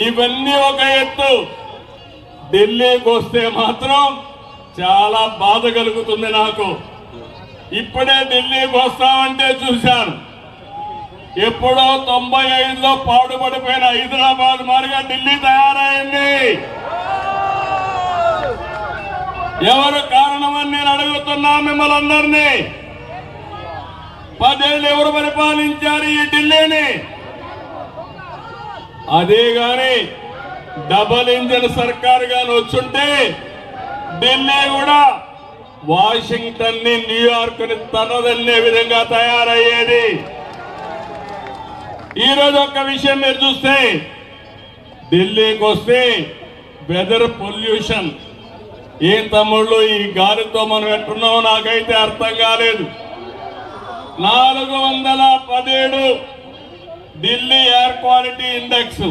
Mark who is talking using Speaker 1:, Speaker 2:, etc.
Speaker 1: ఇవన్నీ ఒక ఎత్తు. ఢిల్లీకి వస్తే మాత్రం చాలా బాధ కలుగుతుంది నాకు. ఇప్పుడే ఢిల్లీకి వస్తామంటే చూశాను. ఎప్పుడో 95లో పాడుపడిపోయిన హైదరాబాద్ మారిగా ఢిల్లీ తయారైంది. ఎవరు కారణమని నేను అడుగుతున్నా మిమ్మల్ని అందరినీ. 10 ఏళ్ళు ఎవరు పరిపాలించారు ఈ ఢిల్లీని? అదే గాని డబుల్ ఇంజిన్ సర్కార్ గాని వచ్చుంటే ఢిల్లీ కూడా వాషింగ్టన్ ని న్యూయార్క్ ని తనదన్నే విధంగా తయారయ్యేది. ఈరోజు ఒక విషయం మీరు చూస్తే ఢిల్లీకి వస్తే వెదర్ పొల్యూషన్ ఏం తమ్ముళ్ళు, ఈ గాలితో మనం ఎట్టున్నామో నాకైతే అర్థం కాలేదు. 417 ఢిల్లీ ఎయిర్ క్వాలిటీ ఇండెక్స్